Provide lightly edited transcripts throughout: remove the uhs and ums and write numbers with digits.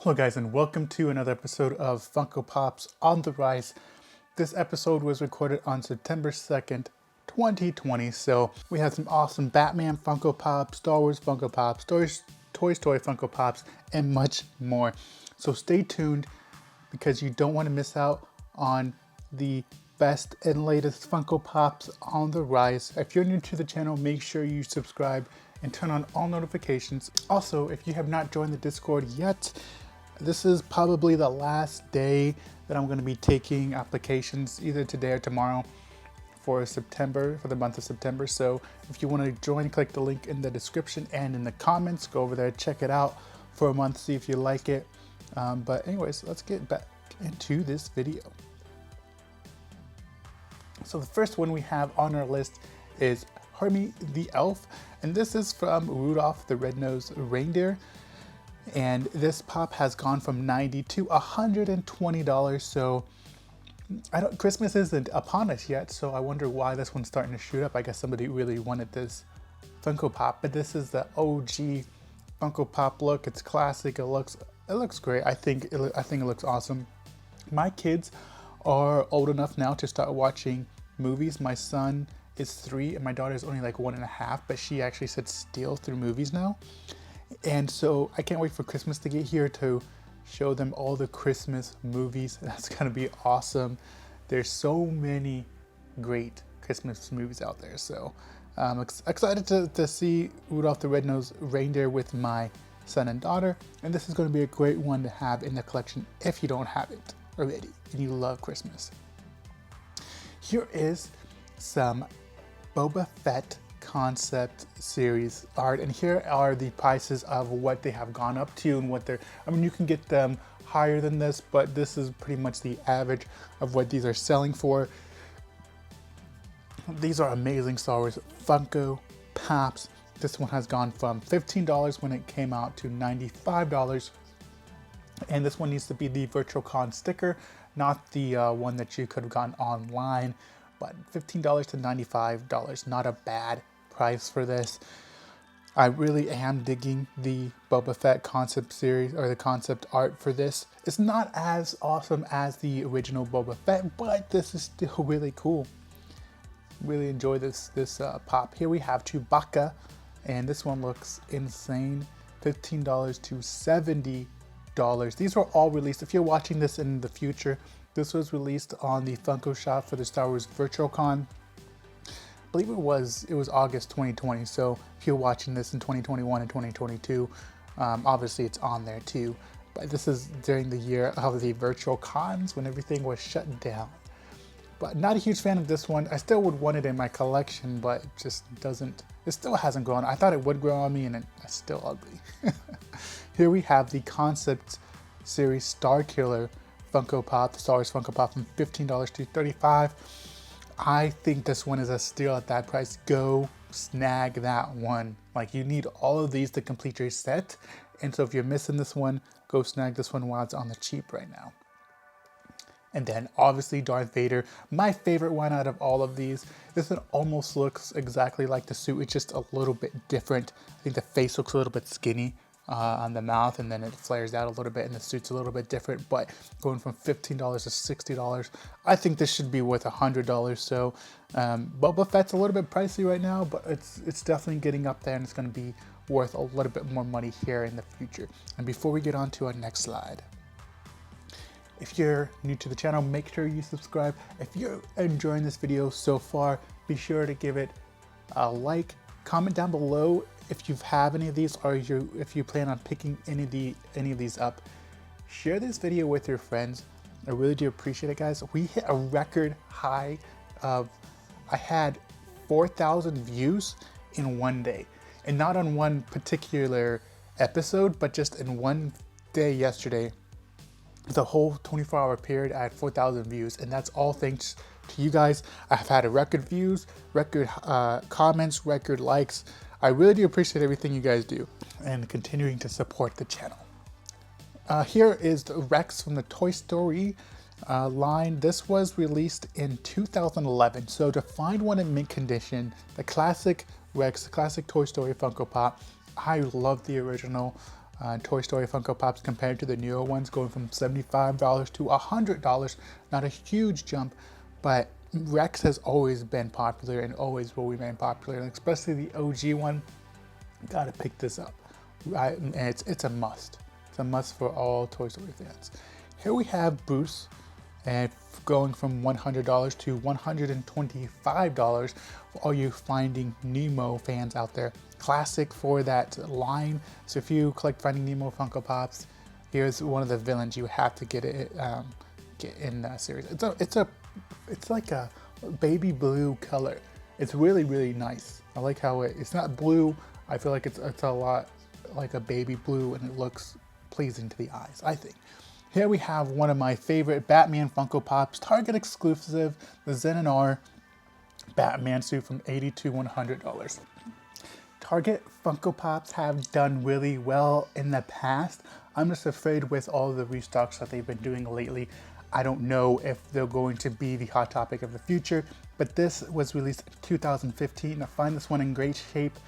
Hello guys, and welcome to another episode of Funko Pops on the Rise. This episode was recorded on September 2nd, 2020, so we had some awesome Batman Funko Pops, Star Wars Funko Pops, Toy Story Funko Pops, and much more. So stay tuned because you don't want to miss out on the best and latest Funko Pops on the Rise. If you're new to the channel, make sure you subscribe and turn on all notifications. Also, if you have not joined the Discord yet, this is probably the last day that I'm going to be taking applications either today or tomorrow for the month of September. So if you want to join, click the link in the description and in the comments. Go over there, check it out for a month, see if you like it. But anyways, let's get back into this video. So the first one we have on our list is HERMEY the Elf, and this is from Rudolph the Red-Nosed Reindeer. And this pop has gone from $90 to $120. So Christmas isn't upon us yet, so I wonder why this one's starting to shoot up. I guess somebody really wanted this Funko Pop, but this is the OG Funko Pop look. It's classic. It looks great. I think it looks awesome. My kids are old enough now to start watching movies. My son is 3 and my daughter is only like 1.5, but she actually sits still through movies now. And so I can't wait for Christmas to get here to show them all the Christmas movies. That's gonna be awesome. There's so many great Christmas movies out there. So I'm excited to see Rudolph the Red-Nosed Reindeer with my son and daughter. And this is gonna be a great one to have in the collection if you don't have it already and you love Christmas. Here is some Boba Fett concept series art, and here are the prices of what they have gone up to and what they're, I mean, you can get them higher than this, but this is pretty much the average of what these are selling for. These are amazing Star Wars Funko Pops. This one has gone from $15 when it came out to $95, and this one needs to be the Virtual Con sticker, not the one that you could have gotten online. But $15 to $95, not a bad price for this. I really am digging the Boba Fett concept series, or the concept art for this. It's not as awesome as the original Boba Fett, but this is still really cool. Really enjoy this pop. Here we have CHEWBACCA, and this one looks insane. $15 to $70. These were all released. If you're watching this in the future, this was released on the Funko shop for the Star Wars Virtual Con. I believe it was August 2020. So if you're watching this in 2021 and 2022, obviously it's on there too. But this is during the year of the virtual cons when everything was shut down. But not a huge fan of this one. I still would want it in my collection, but it just doesn't. It still hasn't grown. I thought it would grow on me, and it's still ugly. Here we have the concept series STARKILLER Funko Pop, the Star Wars Funko Pop, from $15 to $35. I think this one is a steal at that price. Go snag that one. Like, you need all of these to complete your set. And so if you're missing this one, go snag this one while it's on the cheap right now. And then obviously Darth Vader, my favorite one out of all of these. This one almost looks exactly like the suit. It's just a little bit different. I think the face looks a little bit skinny on the mouth, and then it flares out a little bit, and the suit's a little bit different. But going from $15 to $60, I think this should be worth $100. So Boba Fett's a little bit pricey right now, but it's definitely getting up there, and it's going to be worth a little bit more money here in the future. And before we get on to our next slide, if you're new to the channel, make sure you subscribe. If you're enjoying this video so far, be sure to give it a like. Comment down below if you have any of these, or if you plan on picking any of these up. Share this video with your friends. I really do appreciate it, guys. We hit a record high of, I had 4,000 views in one day, and not on one particular episode, but just in one day yesterday. The whole 24-hour period, I had 4,000 views, and that's all thanks to you guys. I've had a record views, record comments, record likes. I really do appreciate everything you guys do and continuing to support the channel. Here is the Rex from the Toy Story line. This was released in 2011. So to find one in mint condition, the classic Rex, the classic Toy Story Funko Pop, I love the original. Toy Story Funko Pops compared to the newer ones, going from $75 to $100. Not a huge jump, but Rex has always been popular and always will remain popular, and especially the OG one. Gotta pick this up. And it's a must. It's a must for all Toy Story fans. Here we have Bruce, and going from $100 to $125 for all you Finding Nemo fans out there. Classic for that line. So if you collect Finding Nemo Funko Pops, here's one of the villains you have to get in that series. It's like a baby blue color. It's really, really nice. I like how it's not blue. I feel like it's a lot like a baby blue, and it looks pleasing to the eyes, I think. Here we have one of my favorite Batman Funko Pops, Target exclusive, the Zen&R Batman suit from $80 to $100. Target Funko Pops have done really well in the past. I'm just afraid with all the restocks that they've been doing lately, I don't know if they're going to be the hot topic of the future, but this was released in 2015. I find this one in great shape.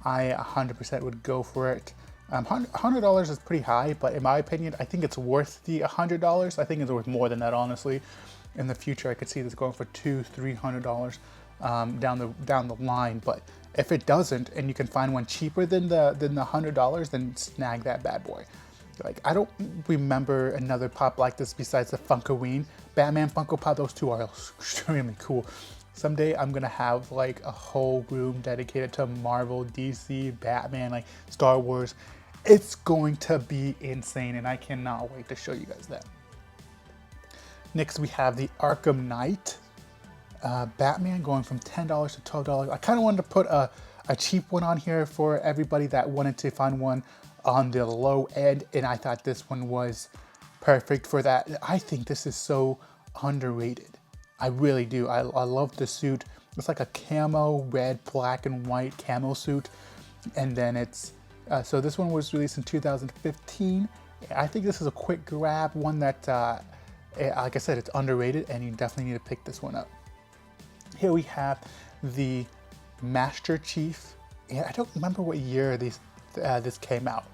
I 100% would go for it. $100 is pretty high, but in my opinion, I think it's worth the $100. I think it's worth more than that, honestly. In the future, I could see this going for $200–300 down the line. But if it doesn't, and you can find one cheaper than the $100, then snag that bad boy. Like, I don't remember another pop like this besides the Funkoween. Batman Funko Pop, those two are extremely cool. Someday I'm gonna have like a whole room dedicated to Marvel, DC, Batman, like Star Wars. It's going to be insane, and I cannot wait to show you guys that. Next we have the Arkham Knight Batman, going from $10 to $12. I kind of wanted to put a cheap one on here for everybody that wanted to find one on the low end, and I thought this one was perfect for that. I think this is so underrated. I really do. I love the suit. It's like a camo, red, black, and white camo suit. And then it's, so this one was released in 2015. I think this is a quick grab, one that, like I said, it's underrated, and you definitely need to pick this one up. Here we have the Master Chief. And I don't remember what year this came out,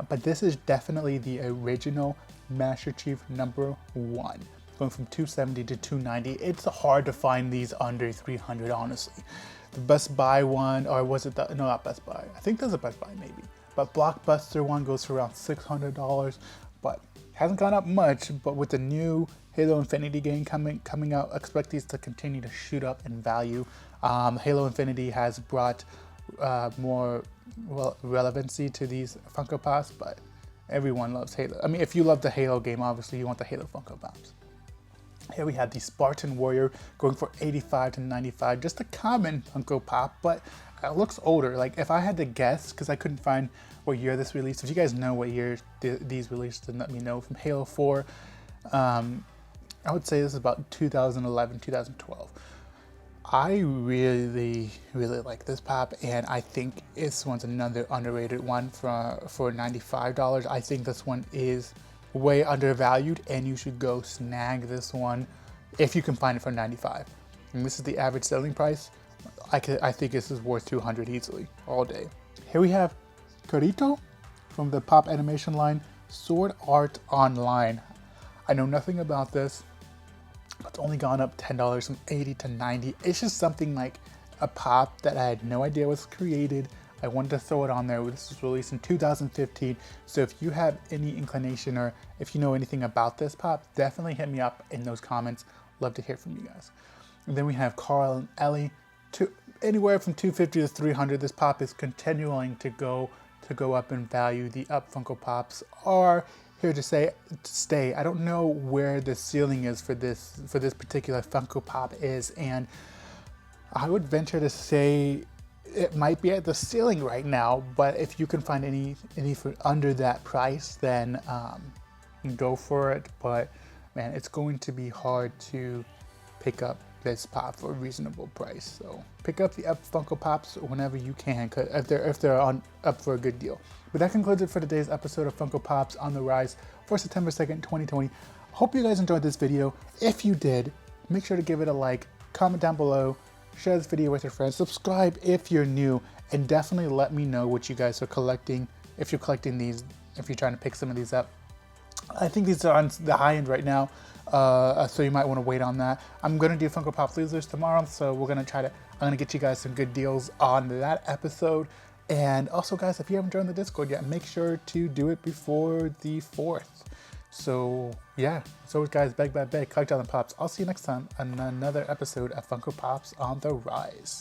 but this is definitely the original Master Chief #1. Going from $270 to $290. It's hard to find these under $300, honestly. The Best Buy one, or was it no, not Best Buy. I think there's a Best Buy maybe. But Blockbuster one goes for around $600, but hasn't gone up much. But with the new Halo Infinity game coming out, expect these to continue to shoot up in value. Halo Infinity has brought more relevancy to these Funko Pops, but everyone loves Halo. I mean, if you love the Halo game, obviously you want the Halo Funko Pops. Here we have the Spartan Warrior, going for $85 to $95. Just a common Funko Pop, but it looks older. Like, if I had to guess, because I couldn't find what year this released. If you guys know what year these released, then let me know. From Halo 4, I would say this is about 2011, 2012. I really, really like this pop, and I think this one's another underrated one for $95. I think this one is way undervalued, and you should go snag this one if you can find it for $95. And this is the average selling price. I think this is worth $200 easily all day. Here we have KIRITO from the Pop Animation line, Sword Art Online. I know nothing about this. It's only gone up $10 from $80 to $90. It's just something like a pop that I had no idea was created. I wanted to throw it on there. This was released in 2015. So if you have any inclination, or if you know anything about this pop, definitely hit me up in those comments. Love to hear from you guys. And then we have Carl and Ellie, anywhere from $250 to $300. This pop is continuing to go up in value. The Up Funko Pops are here to stay. I don't know where the ceiling is for this particular Funko Pop is, and I would venture to say it might be at the ceiling right now. But if you can find any for under that price, then go for it. But man, it's going to be hard to pick up this pop for a reasonable price. So pick up the Up Funko Pops whenever you can, if they're up for a good deal. But that concludes it for today's episode of Funko Pops on the Rise for September 2nd, 2020. Hope you guys enjoyed this video. If you did, make sure to give it a like, comment down below, share this video with your friends, subscribe if you're new, and definitely let me know what you guys are collecting, if you're collecting these if you're trying to pick some of these up. I think these are on the high end right now, so you might want to wait on that. I'm going to do Funko Pop Losers tomorrow, so we're going to I'm going to get you guys some good deals on that episode. And also, guys, if you haven't joined the Discord yet, make sure to do it before the 4th. So, yeah. So, guys, beg, collect all the pops. I'll see you next time on another episode of Funko Pops on the Rise.